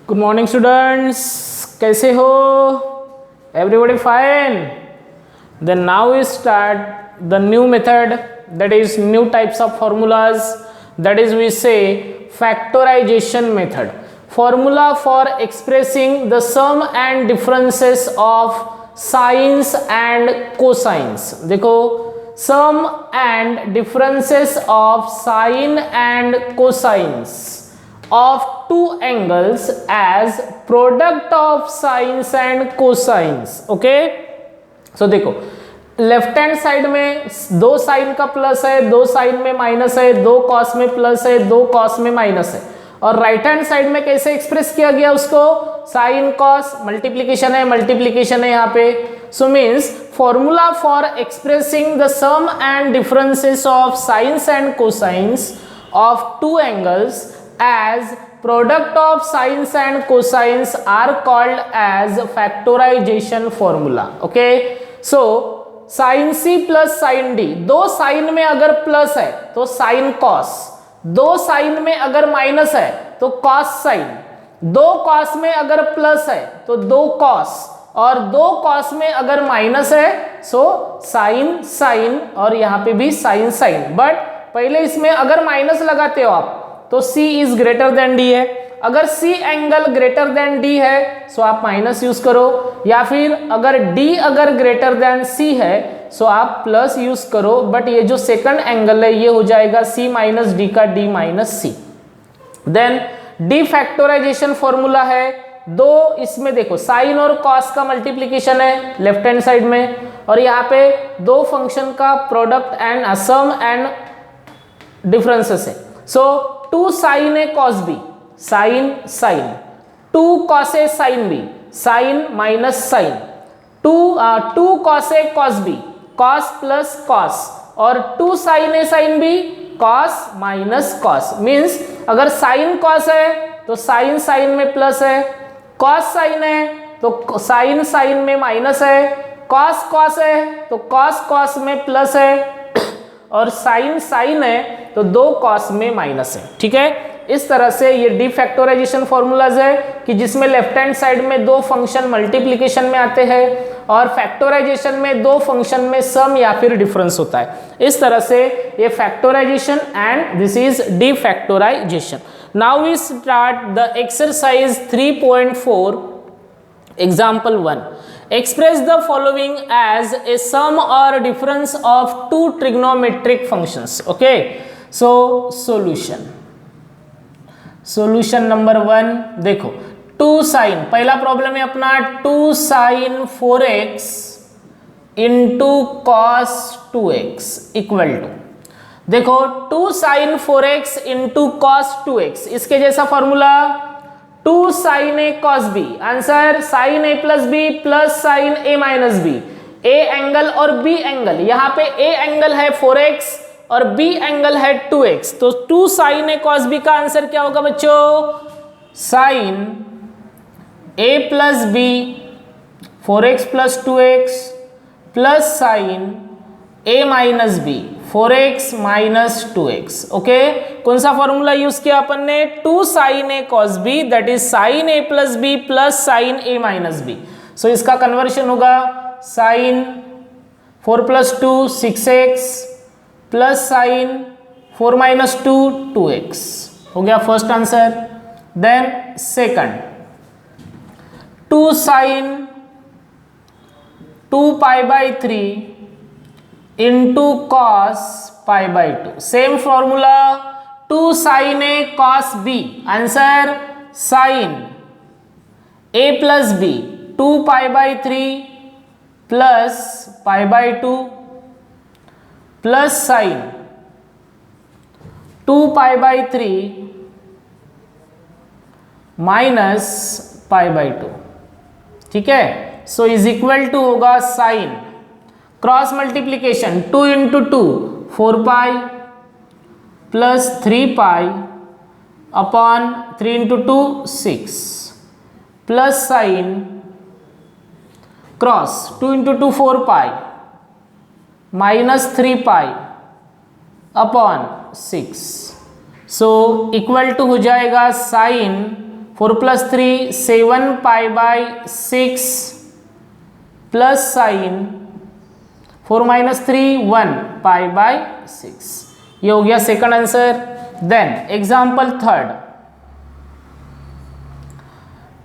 Good morning students, कैसे हो? Everybody fine? Then now we start the new method, that is new types of formulas, that is we say factorization method. Formula for expressing the sum and differences of sines and cosines. देखो, sum and differences of sine and cosines of two angles as product of sines and cosines. Okay, so देखो, left hand side में दो sign का plus है, दो sign में minus है, दो कॉस में प्लस है, दो कॉस में माइनस है। और राइट हैंड साइड में कैसे एक्सप्रेस किया गया उसको? साइन कॉस, मल्टीप्लीकेशन है यहाँ पे। So means formula for expressing the sum and differences of sines and cosines of two angles as product of sines and cosines are called as factorization formula. Okay, so sin c plus sin d, दो sign में अगर plus है तो sine cos, दो sign में अगर minus है तो कॉस साइन, दो कॉस में अगर प्लस है तो दो कॉस, और दो कॉस में अगर माइनस है सो साइन साइन, और यहाँ पे भी साइन साइन। बट पहले इसमें अगर माइनस लगाते हो आप तो C is greater than D है। अगर C angle greater than D है सो आप माइनस यूज करो, या फिर अगर D अगर ग्रेटर देन C है सो आप प्लस यूज करो। बट ये जो सेकंड एंगल है ये हो जाएगा C माइनस D का D minus C। Then D factorization formula है, दो इसमें देखो साइन और कॉस का मल्टीप्लीकेशन है लेफ्ट हैंड साइड में, और यहाँ पे दो फंक्शन का product and sum and differences है। So 2 sin a cos b, sine sine, 2 cos a sin b, sine minus sine, 2 cos a cos b, cos plus cos, और 2 sin a sin b, cos minus cos। Means अगर sin cos है तो sin sin में plus है, cos sin है तो sin sin में minus है, cos cos है तो cos cos में प्लस है, और साइन साइन है तो दो कॉस में माइनस है। ठीक है, इस तरह से ये डी फैक्टराइजेशन फॉर्मूलाज है कि जिसमें लेफ्ट हैंड साइड में दो फंक्शन मल्टीप्लिकेशन में आते हैं और फैक्टराइजेशन में दो फंक्शन में सम या फिर डिफरेंस होता है। इस तरह से ये factorization and this is defactorization. Now we start the exercise 3.4 example 1। Express the following as a sum or difference of two trigonometric functions. Okay, so solution number 1 देखो, 2 sin, पहला प्रॉब्लम है अपना 2 sin 4x into cos 2x equal to, देखो 2 sin 4x into cos 2x, इसके जैसा formula 2 sin a cos b, answer sin a plus B plus sin a minus B. a angle और b angle, यहाँ पे a angle है 4x और b angle है 2x, तो 2 sin a cos b का आंसर क्या होगा बच्चों? sin a plus b 4x plus 2x plus sin a minus b 4x minus 2x। Okay, कौन सा फॉर्मूला यूज किया अपन ने? 2 sin a cos b, that is sin a plus b प्लस sin a minus b। सो इसका conversion होगा sin 4 plus 2 6x plus sin 4 minus 2 2x। हो गया first answer. Then second 2 sin 2 pi by 3 into cos pi by 2, same formula 2 sin a cos b, answer sin a plus b 2 pi by 3 plus pi by 2 plus sin 2 pi by 3 minus pi by 2। ठीक है, so is equal to होगा sin cross multiplication 2 into 2 4 pi plus 3 pi upon 3 into 2 6 plus sine cross 2 into 2 4 pi minus 3 pi upon 6, so equal to हो जाएगा sine 4 plus 3 7 pi by 6 plus sine 4 minus 3 1 pi by 6। ये हो गया second answer. Then example third,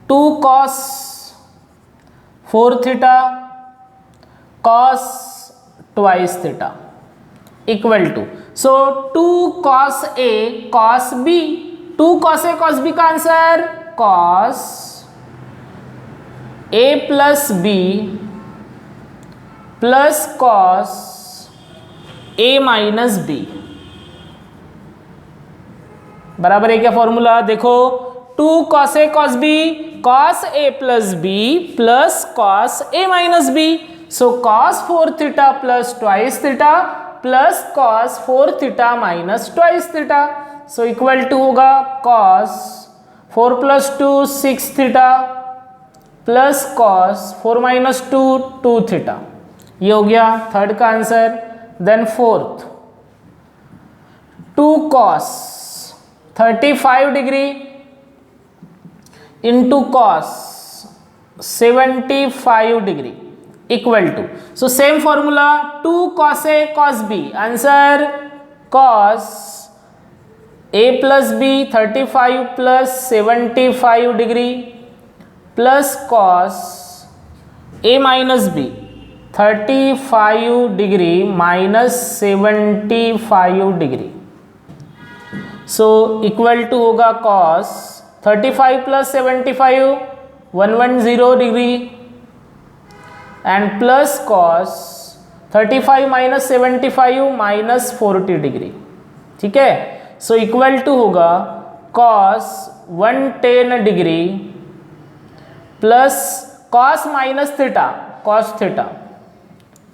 2 cos 4 theta cos twice theta equal to, so 2 cos A cos B, 2 cos A cos B का answer cos A plus B plus cos A minus B बराबर है क्या formula? देखो 2 cos A cos B cos A plus B plus cos A minus B, so cos 4 theta plus twice theta plus cos 4 theta minus twice theta, so equal to होगा cos 4 plus 2 6 theta plus cos 4 minus 2 2 theta. ये हो गया third का answer. Then fourth, 2 cos 35 degree into cos 75 degree equal to, so same formula 2 cos A cos B, answer cos A plus B 35 plus 75 degree plus cos A minus B 35 degree minus 75 degree, so equal to होगा cos 35 plus 75 110 degree and plus cos 35 minus 75 minus 40 degree. ठीक है, so equal to होगा cos 110 degree plus cos minus theta cos theta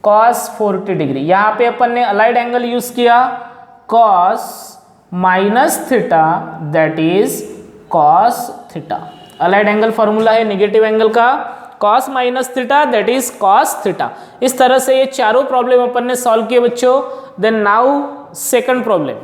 cos 40 degree. यहाँ पे अपन ने allied angle use किया cos minus theta that is cos theta. Allied angle formula है negative angle का, cos minus theta that is cos theta. इस तरह से ये चारों प्रॉब्लम अपन ने सॉल्व किए बच्चों। Then now second problem,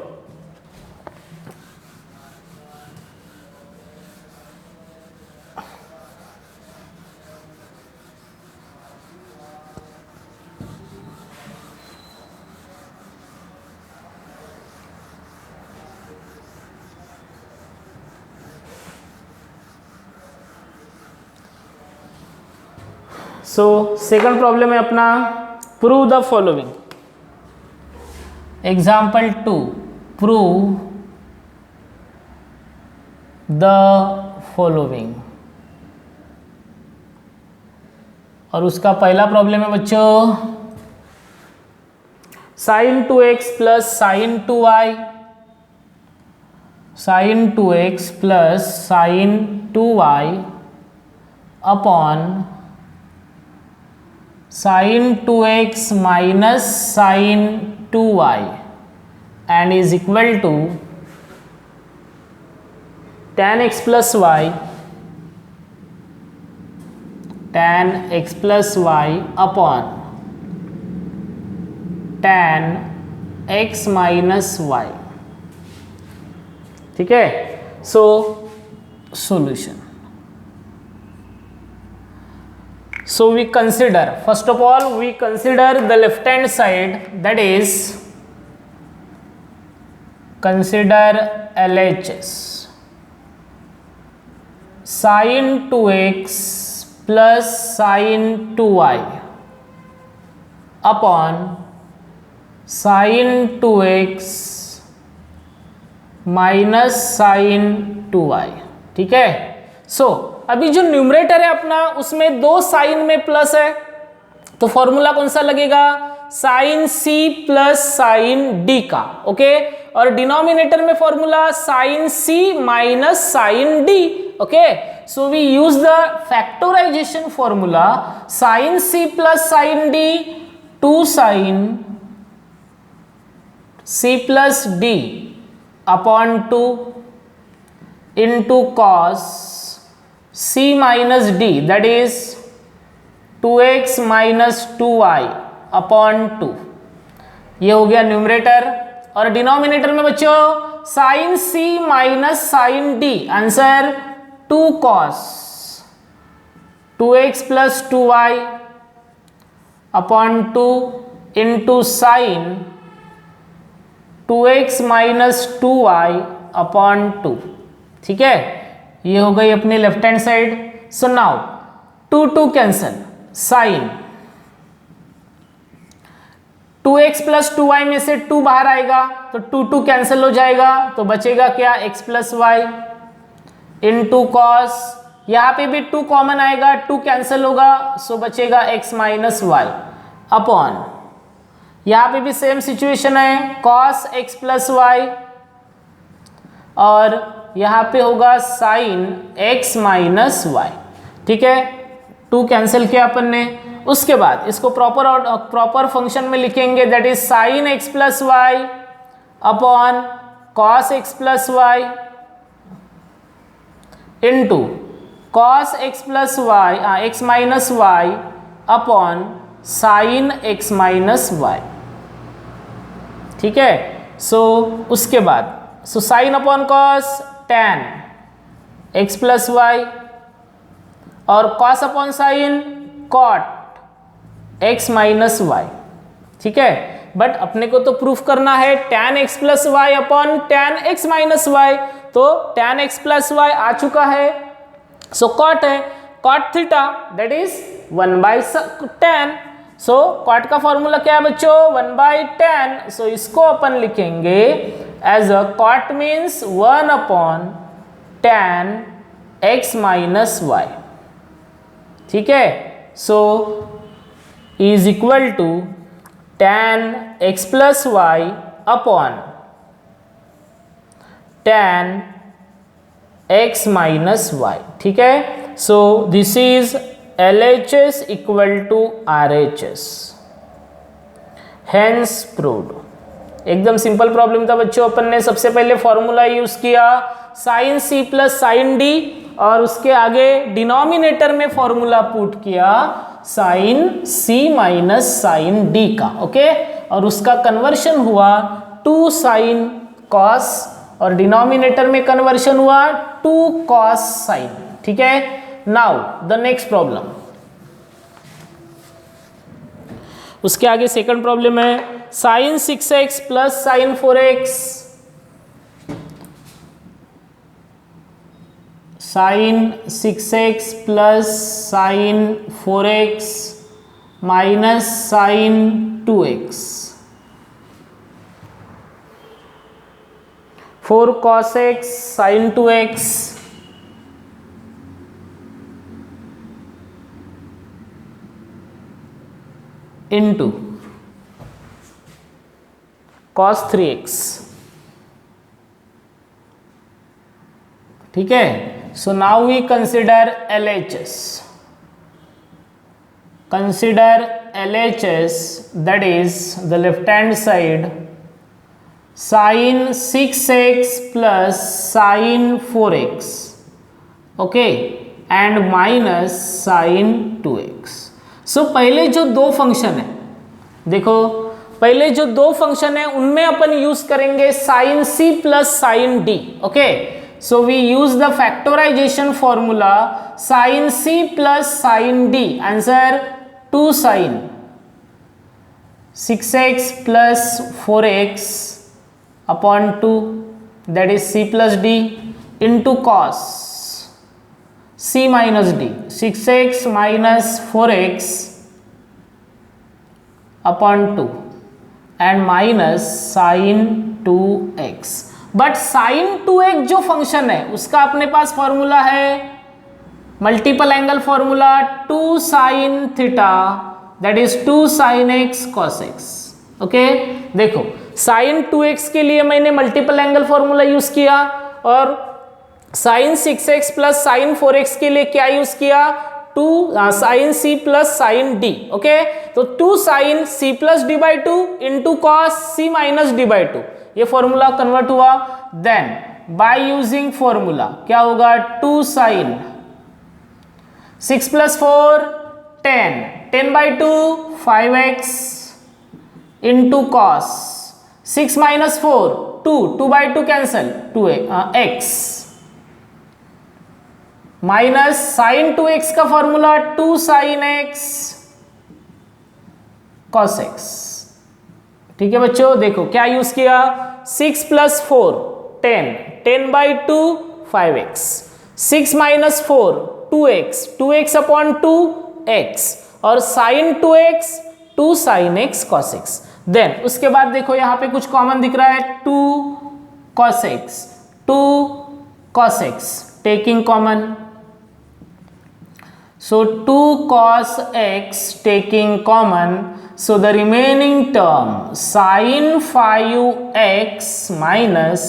so second problem है अपना, prove the following. Example 2, prove the following. और उसका पहला प्रॉब्लम है बच्चों, sin 2x plus sin 2y, sin 2x plus sin 2y upon sin 2x minus sin 2y and is equal to tan x plus y, tan x plus y upon tan x minus y। ठीक है, सो solution, so we consider, first of all we consider the left hand side, that is consider LHS, sin 2x plus sin 2y upon sin 2x minus sin 2y। ठीक है, सो अभी जो numerator है अपना उसमें दो साइन में प्लस है, तो फॉर्मूला कौन सा लगेगा? Sine C plus sine D का। ओके, और डिनोमिनेटर में formula sine C minus sine D। Okay, so we use the factorization formula sine C plus sine D 2 sine C plus D upon 2 into cos C minus D that is 2x minus 2y upon 2। ये हो गया numerator, और denominator में बच्चों sine C minus sine D, answer 2 cos 2x plus 2y upon 2 into sine 2x minus 2y upon 2। ठीक है, ये हो गई अपनी left hand side. So now 2 cancel, sine 2x plus 2y में से 2 बाहर आएगा तो 2 कैंसिल हो जाएगा, तो बचेगा क्या, x plus Y into cos, यहाँ पे भी 2 कॉमन आएगा, 2 कैंसिल होगा, सो बचेगा x माइनस वाई अपॉन, यहाँ पे भी सेम सिचुएशन है, कॉस x प्लस वाई और यहाँ पे होगा साइन x माइनस वाई। ठीक है, 2 कैंसिल किया अपन ने। उसके बाद इसको प्रॉपर फंक्शन में लिखेंगे, that is sine x plus y upon cos x plus Y into cos x plus y x minus y upon sine x minus y. ठीक है, सो उसके बाद so sine upon cos tan x plus y और cos upon sine cot x minus y. ठीक है, but अपने को तो प्रूफ करना है tan x plus y upon tan x minus y, तो tan x प्लस वाई आ चुका है, सो कॉट है, cot theta that is 1/tan। So cot का फॉर्मूला क्या है बच्चों, 1/tan। सो इसको अपन लिखेंगे as a cot means 1 upon tan x minus y. ठीक है, so is equal to tan x plus y upon tan x minus y. ठीक है, so this is LHS equal to RHS, hence proved. एकदम simple problem था बच्चों। अपन ने सबसे पहले फॉर्मूला यूज किया sine C plus sine D और उसके आगे डिनोमिनेटर में फॉर्मूला पुट किया sine C minus sine D का। ओके, और उसका कन्वर्शन हुआ 2 साइन कॉस और डिनोमिनेटर में कन्वर्शन हुआ 2 कॉस साइन। ठीक है, नाउ द नेक्स्ट प्रॉब्लम, उसके आगे सेकंड प्रॉब्लम है sine 6x plus sine 4x sine 6x plus sine 4x minus sine 2x 4 cos x sine 2x into cos 3x। ठीक है, so now we consider LHS। Consider LHS, that is the left hand side sine 6x plus sine 4x okay and minus sine 2x। So पहले जो दो function है, देखो पहले जो दो फंक्शन है उनमें अपन यूज करेंगे sine C plus sine D। Okay, so we use the factorization formula sine C plus sine D, answer 2 sine 6x plus 4x upon 2 that is C plus D into cos C minus D 6x minus 4x upon 2 and minus sine 2x। But sine 2x जो function है उसका अपने पास formula है multiple angle formula 2 sine theta that is 2 sign x cos x। Okay, देखो sine 2x के लिए मैंने मल्टीपल एंगल फॉर्मूला यूज किया और sign 6x plus sine 4x के लिए क्या यूज किया 2 sine C plus sine D। Okay, तो 2 sine C plus D by 2 into cos C minus D by 2 ये फॉर्मूला कन्वर्ट हुआ। देन बाय यूजिंग फॉर्मूला क्या होगा 2 sine 6 plus 4 10 10 by 2 5x into cos 6 minus 4 2 2 by 2 cancel 2x minus sine 2x का formula 2 sign x cos x। ठीक है बच्चों, देखो क्या यूज किया, 6 plus 4 10, 10/2 5x, 6 minus 4 2x, 2x upon 2x और sine 2x 2 sign x cos x। Then उसके बाद देखो यहाँ पे कुछ कॉमन दिख रहा है, 2 cos x, 2 cos x, taking common, so 2 cos x taking common, so the remaining term sin 5x minus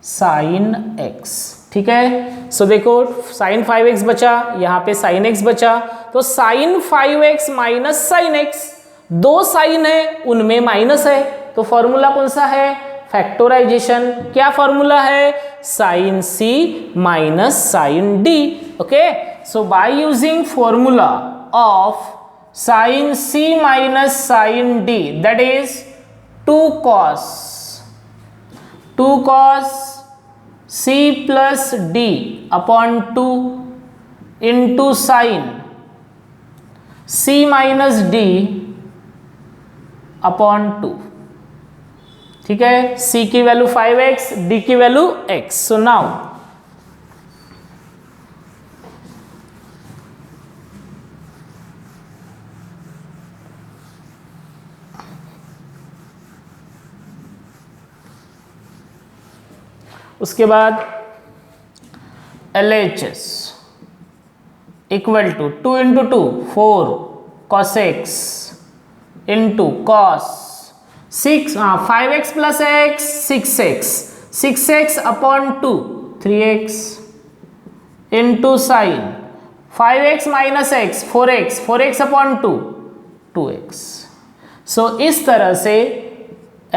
sin x। ठीक है, सो देखो sin 5x बचा, यहाँ पे sin x बचा, तो sin 5x minus sin x, दो साइन है उनमें माइनस है, तो फॉर्मूला कौन सा है, फैक्टराइजेशन। क्या फॉर्मूला है, sin c minus sin d। Okay, so by using formula of sin c minus sin d, that is 2 cos c plus d upon 2 into sin c minus d upon 2। ठीक है, c की value 5x, d की value x। So now उसके बाद LHS equal to 2 into 2 4 cos x into cos 6 5x plus x 6x, 6x upon 2 3x into sine 5x minus x 4x, 4x upon 2 2x। So इस तरह से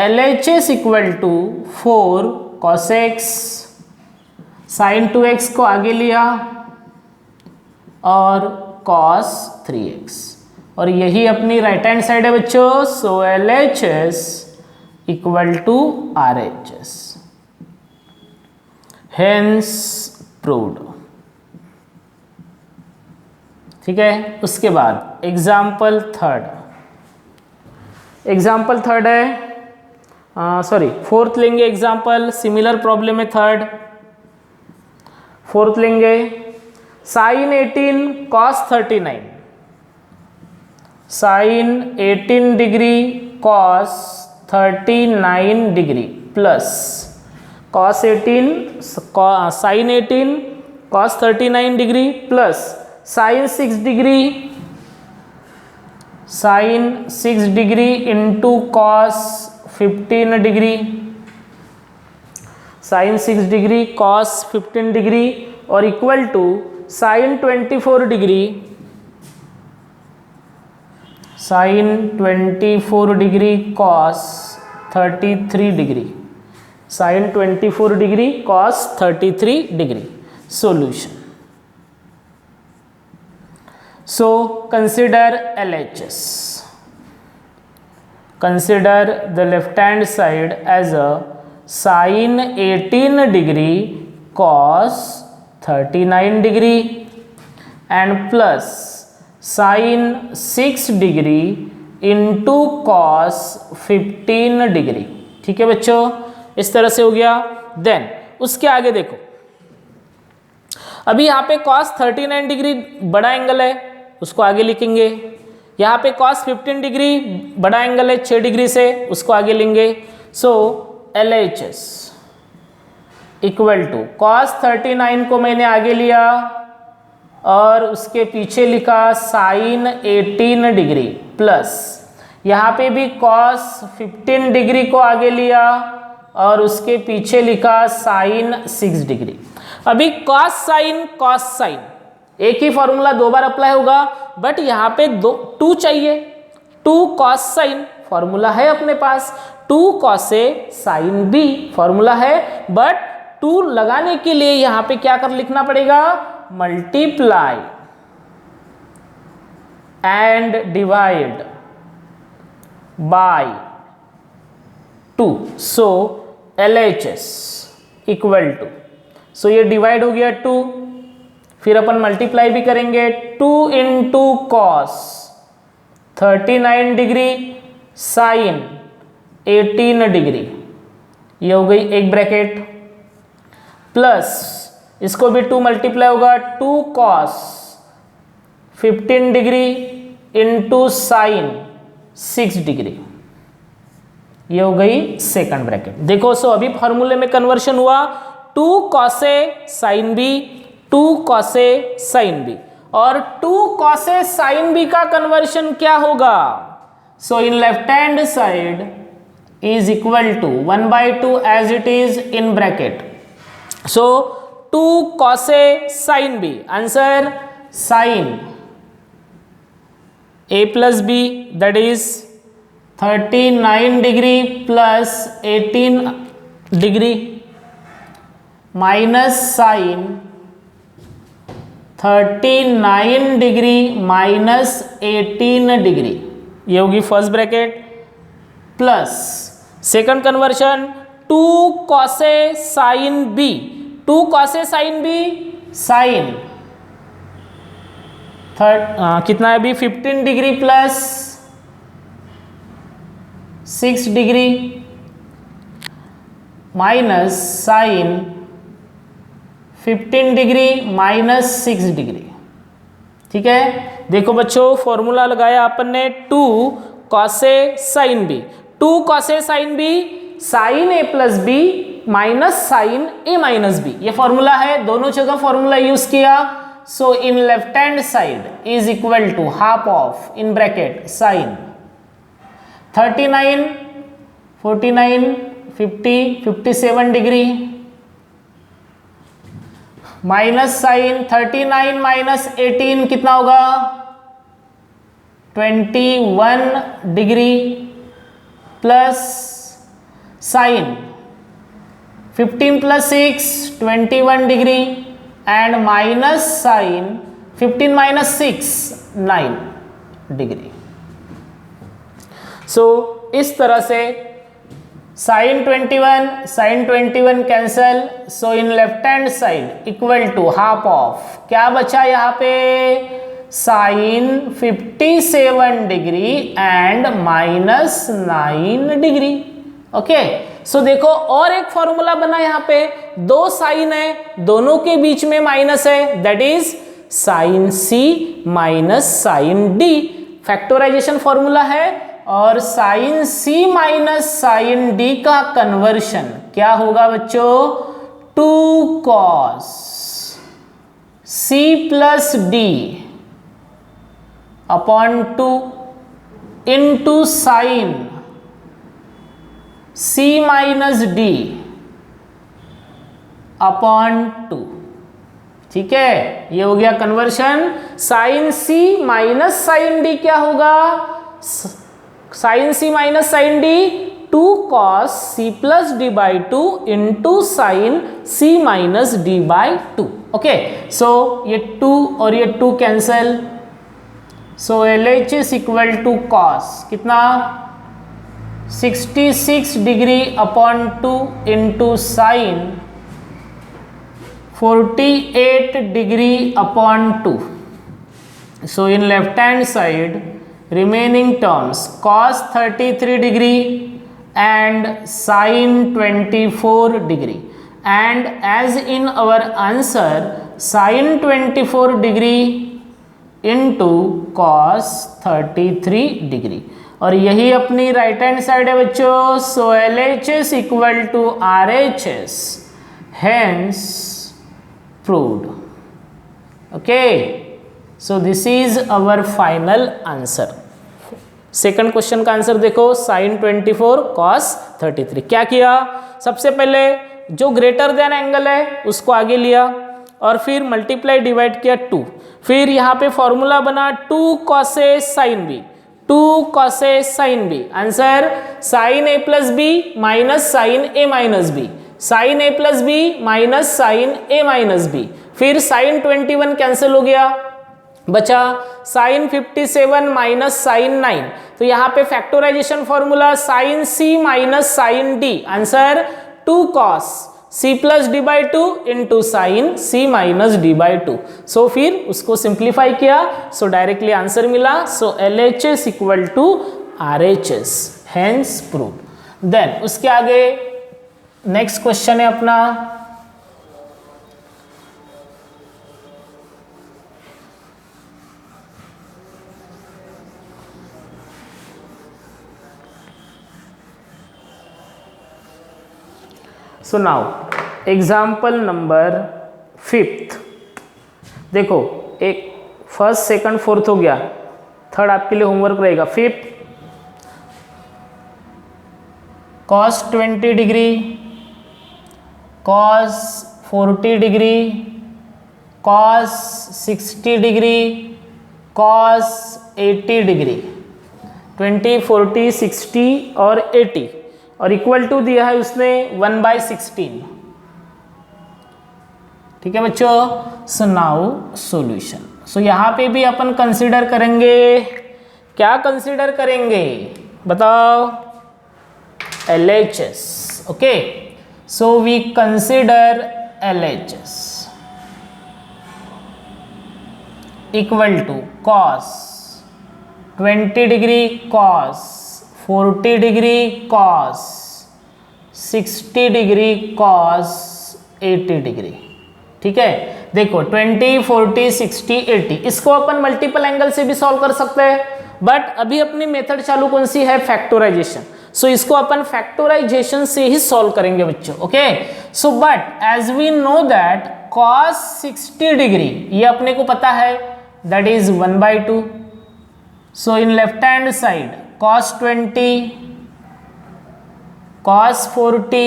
LHS equal to 4 cos x, sin 2x को आगे लिया और cos 3x, और यही अपनी राइट हैंड साइड है बच्चों। So LHS equal to RHS, hence proved. ठीक है, उसके बाद एग्जाम्पल थर्ड है, सॉरी फोर्थ लेंगे एग्जाम्पल, सिमिलर प्रॉब्लम है थर्ड। फोर्थ लेंगे sine 18 cos 39, sine 18 degree cos 39 degree plus cos 18 sine 18 cos 39 degree plus sine 6 degree, sine 6 degree into cos 15 degree, sine 6 degree cos 15 degree और equal to sine 24 degree, sine 24 degree cos 33 degree, sine 24 degree cos 33 degree. Solution, so consider LHS, consider the left hand side as a sin 18 degree cos 39 degree and plus sin 6 degree into cos 15 degree। ठीक है बच्चों, इस तरह से हो गया। Then उसके आगे देखो, अभी यहाँ पे cos 39 डिग्री बड़ा एंगल है, उसको आगे लिखेंगे। यहाँ पे cos 15 डिग्री बड़ा एंगल है 6 डिग्री से, उसको आगे लेंगे। So LHS equal to cos 39 को मैंने आगे लिया और उसके पीछे लिखा साइन 18 डिग्री प्लस यहाँ पे भी cos 15 डिग्री को आगे लिया और उसके पीछे लिखा साइन 6 डिग्री। अभी cos साइन एक ही फॉर्मूला दो बार अप्लाई होगा, बट यहाँ पे 2 चाहिए, 2 cos साइन फॉर्मूला है अपने पास, 2 cos A sine B formula है, बट 2 लगाने के लिए यहाँ पे क्या कर लिखना पड़ेगा, multiply and divide by 2। So LHS equal to, so ये डिवाइड हो गया 2 फिर अपन मल्टीप्लाई भी करेंगे 2 into cos 39 degree sine 18 degree, ये हो गई एक ब्रैकेट, प्लस इसको भी 2 मल्टीप्लाई होगा 2 cos 15 degree into sine 6 degree, ये हो गई सेकंड ब्रैकेट। देखो सो अभी फॉर्मूले में कन्वर्शन हुआ 2 cos A sine B 2 cos A sine B, और 2 कॉसे साइन बी का कन्वर्शन क्या होगा? So in left hand side is equal to 1/2 as it is in bracket. So 2 cos A sin B, answer sin A plus B, that is 39 degree plus 18 degree minus sin 39 degree minus 18 degree, ये होगी first bracket, plus second conversion 2 cos A sine B 2 cos A sine B sine कितना है अभी 15 degree plus 6 degree minus sine 15 degree minus 6 degree. ठीक है, देखो बच्चों formula लगाया अपन ने 2 cos A sine B 2 cos A sine B sine A plus B minus sine A minus B, ये फॉर्मूला है, दोनों जगह फॉर्मूला यूज किया। So in left hand side is equal to half of in bracket sine 39 49 50 57 degree minus sine 39 minus 18 कितना होगा 21 degree plus sine 15 plus 6 21 degree and minus sine 15 minus 6 9 degree. So इस तरह से sine 21 cancel, so in left hand side equal to half of क्या बचा यहाँ पे sine 57 degree and minus 9 degree. Okay, so देखो और एक फॉर्मूला बना यहाँ पे, दो साइन है दोनों के बीच में माइनस है, that is sine C minus sine D, factorization formula है, और sine C minus sine D का कन्वर्शन क्या होगा बच्चों 2 cos C plus D upon 2 into sine C minus D upon 2। ठीक है, ये हो गया conversion. Sine C minus sine D क्या होगा sine C minus sine D 2 cos C plus D by 2 into sine C minus D by 2। Okay, so ये 2 और ये 2 cancel, so LH is equal to cos कितना 66 degree upon 2 into sine 48 degree upon 2। So in left hand side remaining terms cos 33 degree and sin 24 degree, and as in our answer sin 24 degree into cos 33 degree, और यही अपनी right hand side है बच्चों। So LHS equal to RHS, hence proved। okay, so this is our final answer। Second question का answer देखो sign 24 cos 33। क्या किया, सबसे पहले जो ग्रेटर देन एंगल है उसको आगे लिया और फिर मल्टीप्लाई डिवाइड किया 2, फिर यहाँ पे फॉर्मूला बना 2 cos A sine B 2 cos A sine B, answer sine A plus B minus sine A minus B, sine A plus B minus sine A minus B, फिर साइन 21 कैंसिल हो गया, बचा साइन 57 माइनस साइन 9, तो यहाँ पे factorization formula sine C minus sine D, answer 2 cos c plus D by two into sine c minus D by two. So फिर उसको simplify किया, सो डायरेक्टली आंसर मिला। So LHS equal to RHS, hence prove. Then उसके आगे next question है अपना, so now example number 5। देखो एक फर्स्ट सेकंड फोर्थ हो गया, थर्ड आपके लिए होमवर्क रहेगा। 5th cos 20 degree, cos 40 degree, cos 60 degree, cos 80 degree, 20, 40, 60 और 80 और इक्वल टू दिया है उसने 1/16। ठीक है बच्चों। So now solution. सो यहाँ पे भी अपन कंसीडर करेंगे, क्या कंसीडर करेंगे बताओ? LHS। Okay, so we consider LHS equal to cos 20 degree, cos 40 degree, cos 60 degree, cos 80 degree. ठीक है, देखो 20, 40, 60, 80 इसको अपन मल्टीपल एंगल से भी सॉल्व कर सकते हैं, बट अभी अपनी मेथड चालू कौन सी है? फैक्टराइजेशन। सो इसको अपन फैक्टराइजेशन से ही सॉल्व करेंगे बच्चों। Okay, so but as we know that cos 60 degree ये अपने को पता है, that is 1/2। So in left hand side cos 20, cos 40,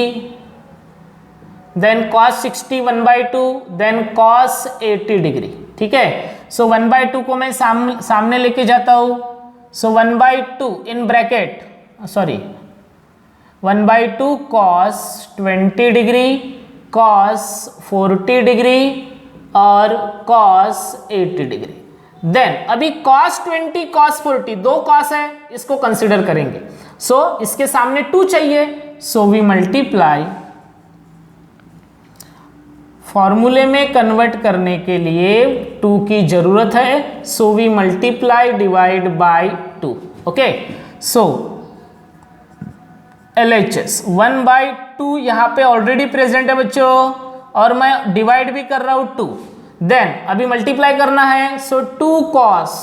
then cos 60 1/2, then cos 80 degree. ठीक है, सो 1/2 को मैं सामने लेके जाता हूं। सो 1/2 in bracket, sorry 1/2 cos 20 degree, cos 40 degree और cos 80 डिग्री। देन अभी cos 20, cos 40 दो cos है, इसको कंसिडर करेंगे। सो इसके सामने 2 चाहिए, सो वी मल्टीप्लाई। फॉर्मूले में कन्वर्ट करने के लिए 2 की जरूरत है, so we multiply divide by 2। Okay, so LHS 1/2 यहाँ पे ऑलरेडी प्रेजेंट है बच्चों, और मैं डिवाइड भी कर रहा हूं 2। देन अभी मल्टीप्लाई करना है, so 2 cos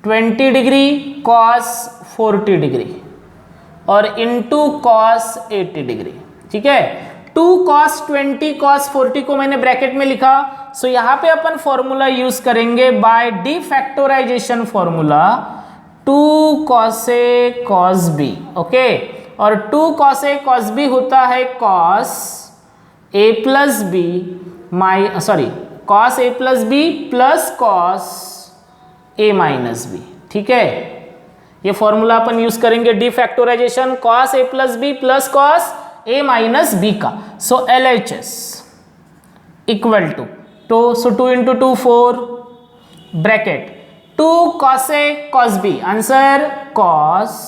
20 degree, cos 40 degree और इनटू cos 80 डिग्री। ठीक है, 2 cos 20 cos 40 को मैंने ब्रैकेट में लिखा। सो यहाँ पे अपन फॉर्मूला यूज करेंगे by the factorization formula, 2 cos A cos B। Okay, और 2 cos A cos B होता है cos A plus B cos A plus B plus cos A minus B। ठीक है, ये फॉर्मूला अपन यूज करेंगे the factorization, cos A plus B plus cos A minus B का। So LHS equal to so 2 into 2 4 bracket 2 cos A cos B, answer cos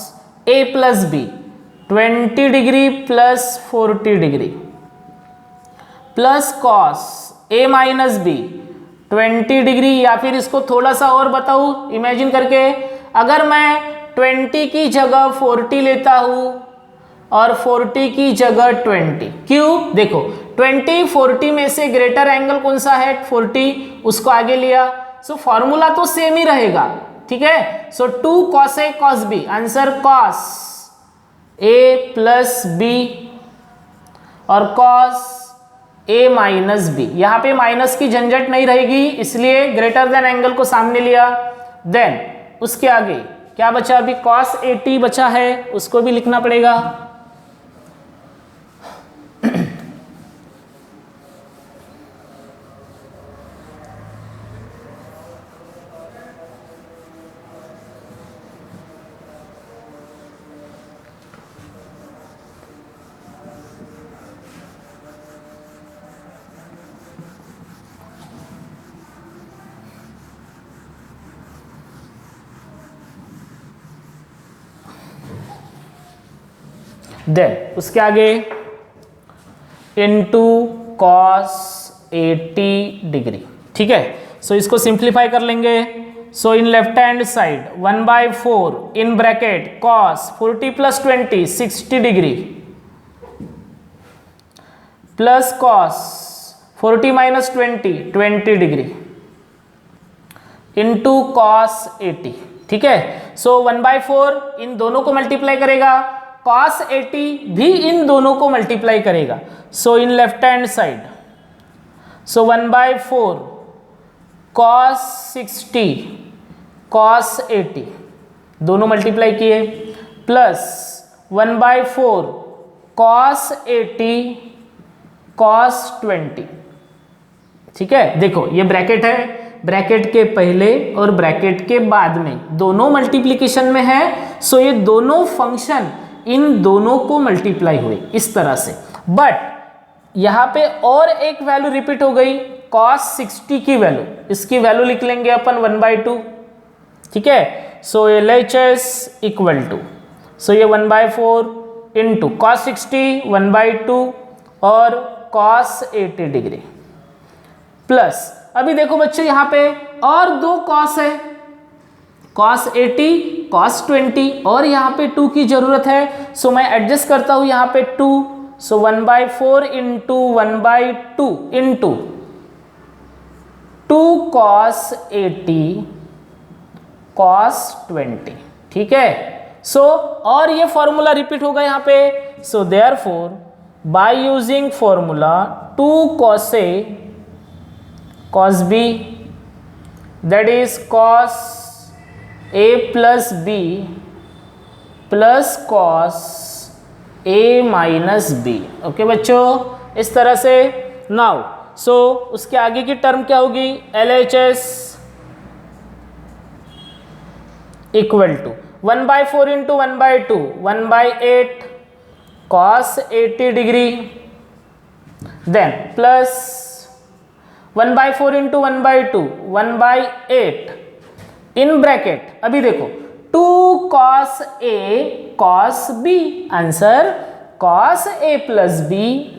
A plus B 20 degree plus 40 degree plus cos A minus B 20 degree. या फिर इसको थोड़ा सा और बताऊं imagine करके, अगर मैं 20 की जगह 40 लेता हूं और 40 की जगह 20, क्यों? देखो 20 40 में से ग्रेटर एंगल कौन सा है? 40, उसको आगे लिया। सो फॉर्मूला तो सेम ही रहेगा। ठीक है, so 2 cos A cos B, answer cos A plus B और cos A माइनस B। यहाँ पे माइनस की झंझट नहीं रहेगी, इसलिए ग्रेटर देन एंगल को सामने लिया। देन उसके आगे क्या बचा? अभी cos 80 बचा है, उसको भी लिखना पड़ेगा। देन उसके आगे इंटू कॉस 80 डिग्री। ठीक है, सो इसको सिंप्लीफाई कर लेंगे। So in left hand side 1/4 in bracket cos 40 plus 20 60 degree plus cos 40 minus 20 degree into cos 80। ठीक है, सो 1/4 इन दोनों को मल्टीप्लाई करेगा, कॉस 80 भी इन दोनों को मल्टीप्लाई करेगा। So in left hand side, so 1/4 cos 60 cos 80 दोनों मल्टीप्लाई किए, प्लस 1/4 कॉस 80 कॉस 20। ठीक है, देखो ये ब्रैकेट है, ब्रैकेट के पहले और ब्रैकेट के बाद में दोनों मल्टीप्लिकेशन में है। सो ये दोनों फंक्शन इन दोनों को मल्टीप्लाई हुए इस तरह से। बट यहां पे और एक वैल्यू रिपीट हो गई, cos 60 की वैल्यू, इसकी वैल्यू लिख लेंगे अपन 1/2। ठीक है, सो LHS इक्वल टू, सो ये 1/4 इंटू cos 60 1/2 और cos 80 डिग्री प्लस, अभी देखो बच्चों यहां पे और दो cos है, cos 80 cos 20 और यहां पे 2 की जरूरत है। सो मैं एडजस्ट करता हूं यहां पे 2, सो 1/4 इंटू 1/2 इंटू 2 cos 80 cos 20। ठीक है, सो और ये फॉर्मूला रिपीट होगा यहां पे। So therefore by using formula 2 cos A cos B that is cos A plus B plus cos A minus B। Okay बच्चों, इस तरह से। नाउ सो उसके आगे की टर्म क्या होगी, LHS equal to 1/4 into 1/2 1/8 cos 80 डिग्री, then plus 1/4 into 1/2 1/8 in bracket, अभी देखो 2 cos A cos B, answer cos A plus B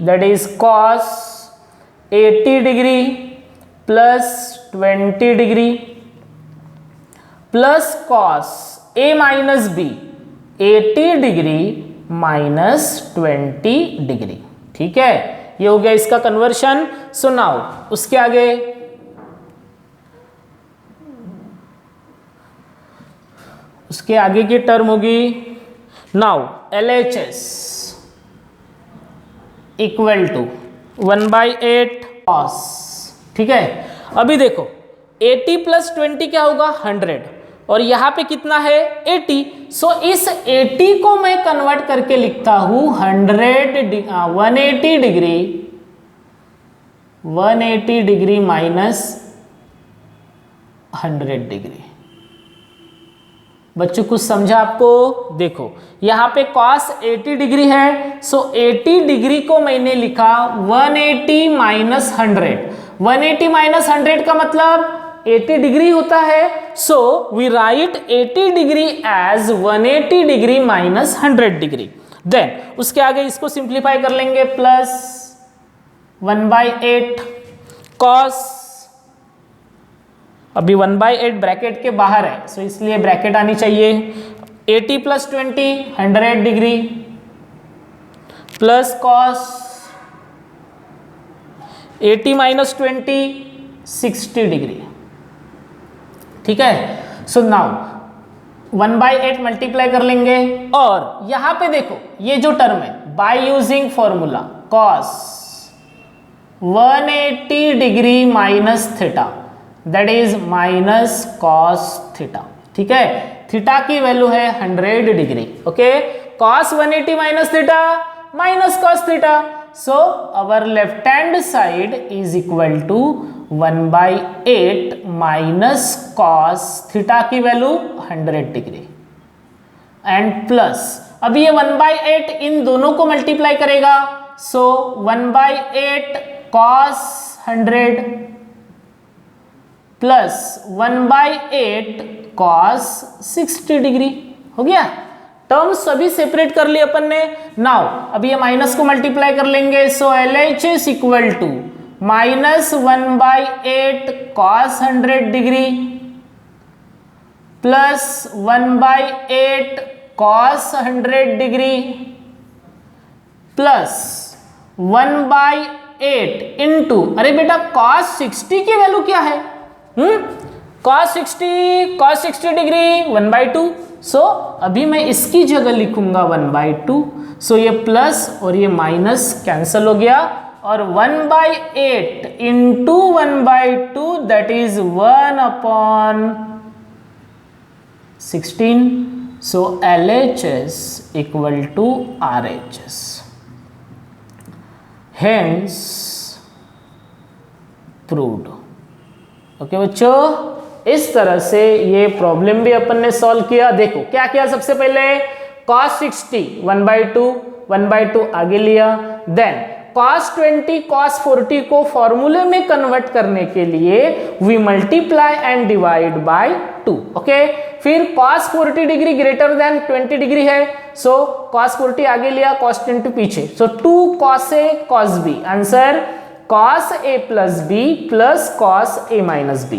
that is cos 80 degree plus 20 degree plus cos A minus B 80 degree minus 20 degree. ठीक है, ये हो गया इसका conversion. सो now उसके आगे की टर्म होगी, now LHS equal to 1/8 cos। ठीक है, अभी देखो 80 प्लस 20 क्या होगा 100 और यहां पे कितना है 80। सो इस 80 को मैं कन्वर्ट करके लिखता हूं 180 डिग्री माइनस 100 डिग्री। बच्चों कुछ समझा आपको? देखो यहां पे cos 80 डिग्री है, सो 80 डिग्री को मैंने लिखा 180 माइनस 100। 180 माइनस 100 का मतलब 80 डिग्री होता है। So we write 80 degree as 180 degree minus 100 degree. Then उसके आगे इसको सिंप्लीफाई कर लेंगे, प्लस 1/8 cos, अभी 1/8 ब्रैकेट के बाहर है, सो इसलिए ब्रैकेट आनी चाहिए। 80 plus 20 100 degree plus cos 80 minus 20 60 degree. ठीक है, सो नाउ 1/8 मल्टीप्लाई कर लेंगे और यहां पे देखो ये जो टर्म है by using formula cos 180 degree minus theta that is minus cos theta. ठीक है, थीटा की वैल्यू है 100 degree. Okay, cos 180 minus theta minus cos theta, so our left hand side is equal to 1/8 minus cos theta की value 100 degree and plus, अब ये 1/8 इन दोनों को मल्टीप्लाई करेगा, so 1/8 cos 100 plus 1/8 cos 60 degree हो गया। टर्म्स सभी सेपरेट कर लिए अपन ने। नाउ अब ये माइनस को मल्टीप्लाई कर लेंगे, so LHS equal to -1/8 cos 100 degree plus 1/8 cos 100 degree plus 1/8 into, अरे बेटा cos 60 की वैल्यू क्या है? cos 60 degree 1/2। सो अभी मैं इसकी जगह लिखूंगा 1/2। सो ये प्लस और ये माइनस कैंसल हो गया, और 1/8 into 1/2 that is 1/16। So LHS equal to RHS। Hence proved। Okay बच्चों, इस तरह से ये प्रॉब्लम भी अपन ने सॉल्व किया। देखो क्या किया, सबसे पहले cos 60 1/2 आगे लिया, देन cos 20 cos 40 को फॉर्मूले में कन्वर्ट करने के लिए we multiply and divide by 2। Okay, फिर cos 40 degree greater then 20 degree है, सो cos 40 आगे लिया, cos 20 पीछे, सो 2 cos A cos B, answer cos A plus B plus cos A minus B।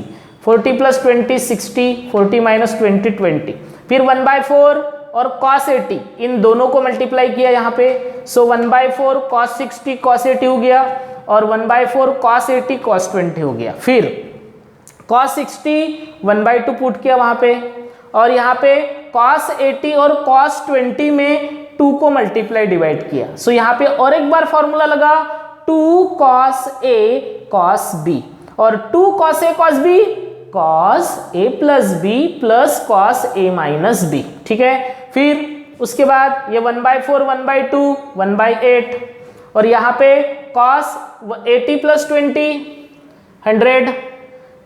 40 plus 20 60, 40 minus 20 20, फिर 1/4 और cos 80 इन दोनों को मल्टीप्लाई किया यहाँ पे, सो 1/4 cos 60 cos 80 हो गया, और 1/4 cos 80 cos 20 हो गया। फिर cos 60 1/2 पुट किया वहाँ पे, और यहाँ पे cos 80 और cos 20 में 2 को मल्टीप्लाई डिवाइड किया, सो यहाँ पे और एक बार फॉर्मूला लगा 2 cos A cos B, और 2 cos A cos B cos A plus B plus cos A minus B। ठीक है, फिर उसके बाद ये 1/4 1/2 1/8, और यहाँ पे cos 80 प्लस 20 100,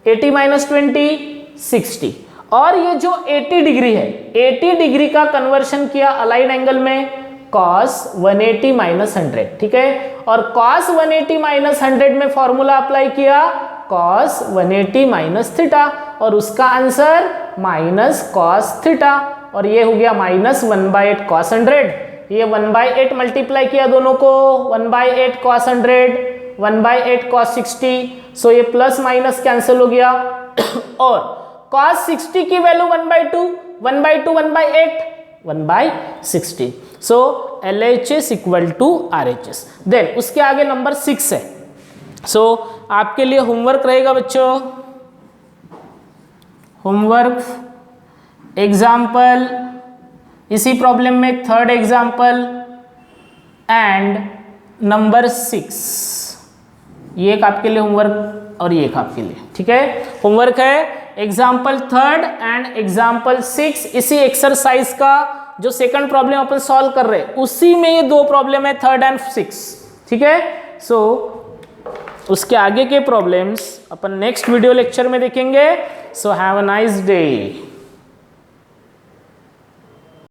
80 माइनस 20 60, और ये जो 80 डिग्री है 80 डिग्री का कन्वर्शन किया अलाइन एंगल में cos 180 माइनस 100। ठीक है, और cos 180 माइनस 100 में फॉर्मूला अप्लाई किया cos 180 माइनस थीटा, और उसका आंसर माइनस cos थीटा, और ये हो गया माइनस 1/8 cos 100। ये 1/8 मल्टीप्लाई किया दोनों को, 1/8 cos 100 1/8 cos 60, सो ये प्लस माइनस कैंसिल हो गया, और cos 60 की value 1/2 1/8 1/60। So LHS equal to RHS। Then उसके आगे नंबर 6 है। सो आपके लिए होमवर्क रहेगा बच्चों, होमवर्क एग्जाम्पल, इसी प्रॉब्लम में थर्ड एग्जाम्पल एंड नंबर 6, ये एक आपके लिए होमवर्क और ये एक आपके लिए। ठीक है, होमवर्क है एग्जाम्पल थर्ड एंड एग्जाम्पल 6। इसी एक्सरसाइज का जो सेकंड प्रॉब्लम अपन सॉल्व कर रहे हैं उसी में ये दो प्रॉब्लम है, थर्ड एंड 6। ठीक है, सो उसके आगे के प्रॉब्लम्स अपन नेक्स्ट वीडियो लेक्चर में देखेंगे। So have a nice day.